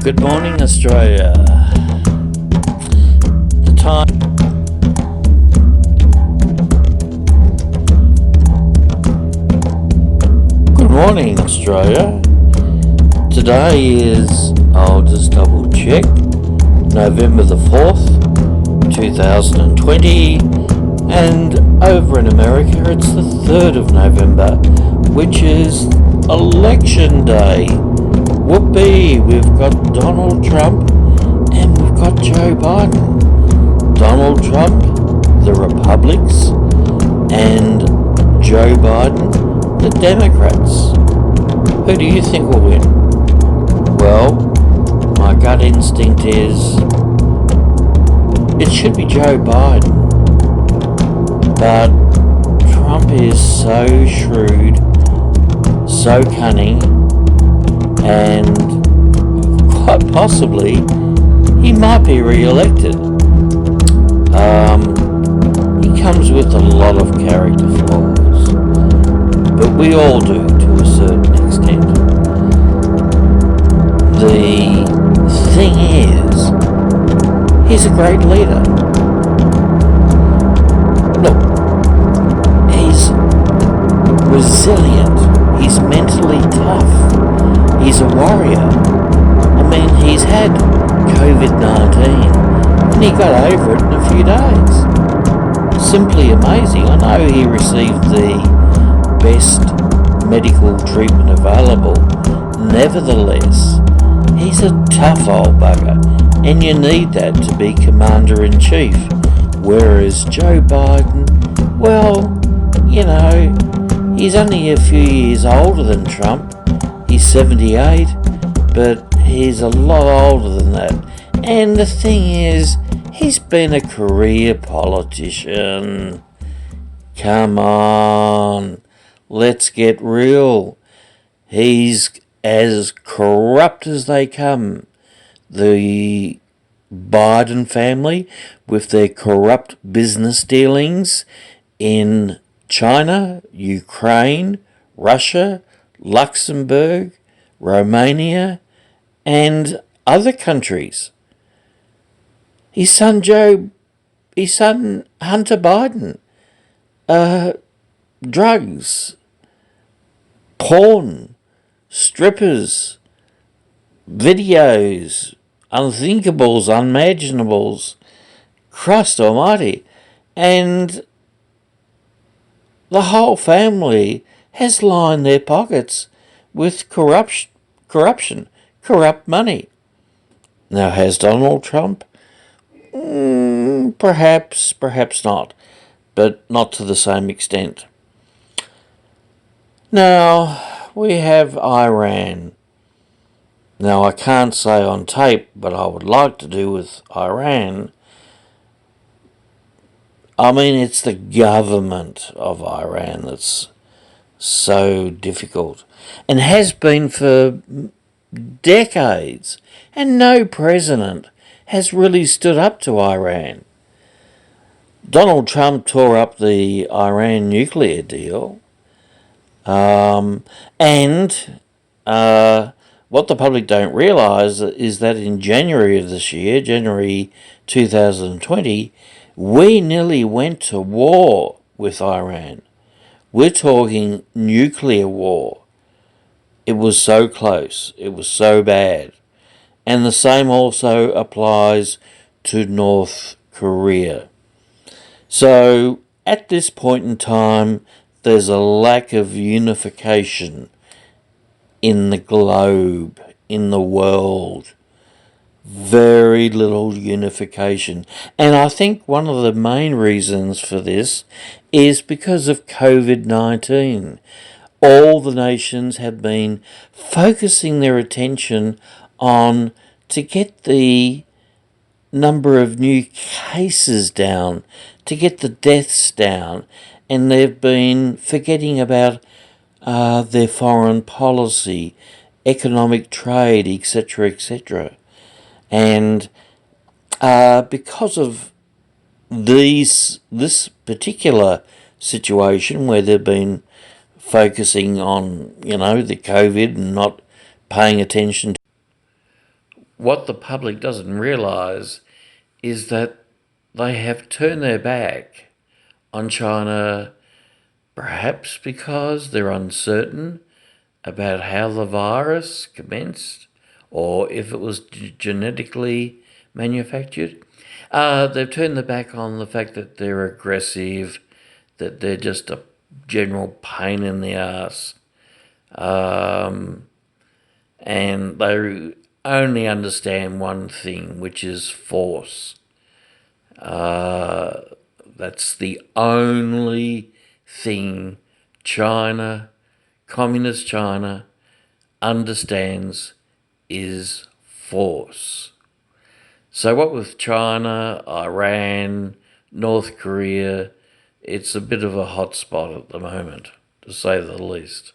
Good morning, Australia. The time. Good morning, Australia. Today is, I'll just double check, November the 4th, 2020, and over in America it's the 3rd of November, which is Election Day. Whoopee, we've got Donald Trump and we've got Joe Biden. Donald Trump, the Republicans, and Joe Biden, the Democrats. Who do you think will win? Well, my gut instinct is it should be Joe Biden. But Trump is so shrewd, so cunning, and quite possibly he might be re-elected. He comes with a lot of character flaws, but we all do to a certain extent. The thing is, he's a great leader. Look, he's resilient, he's mentally tough. He's a warrior. I mean, he's had COVID-19 and he got over it in a few days. Simply amazing. I know he received the best medical treatment available. Nevertheless, he's a tough old bugger, and you need that to be Commander-in-Chief. Whereas Joe Biden, well, you know, he's only a few years older than Trump. He's 78, but he's a lot older than that. And the thing is, he's been a career politician. Come on, let's get real. He's as corrupt as they come. The Biden family, with their corrupt business dealings in China, Ukraine, Russia, Luxembourg, Romania, and other countries. His son Hunter Biden, drugs, porn, strippers, videos, unthinkables, unimaginables, Christ almighty, and the whole family has lined their pockets with corruption, corrupt money. Now, has Donald Trump? Perhaps not, but not to the same extent. Now, we have Iran. Now, I can't say on tape, but I would like to do with Iran. I mean, it's the government of Iran that's so difficult, and has been for decades, and no president has really stood up to Iran. Donald Trump tore up the Iran nuclear deal, and what the public don't realise is that in January of this year, January 2020, we nearly went to war with Iran. We're talking nuclear war. It was so close. It was so bad. And the same also applies to North Korea. So at this point in time, there's a lack of unification in the globe, in the world. Very little unification. And I think one of the main reasons for this is because of COVID-19. All the nations have been focusing their attention on to get the number of new cases down, to get the deaths down, and they've been forgetting about their foreign policy, economic trade, etc., etc. And because of this particular situation where they've been focusing on, the COVID and not paying attention to what the public doesn't realise is that they have turned their back on China, perhaps because they're uncertain about how the virus commenced or if it was genetically manufactured. They've turned their back on the fact that they're aggressive, that they're just a general pain in the ass, and they only understand one thing, which is force. That's the only thing China, communist China, understands is force. So what with China, Iran, North Korea, it's a bit of a hot spot at the moment, to say the least.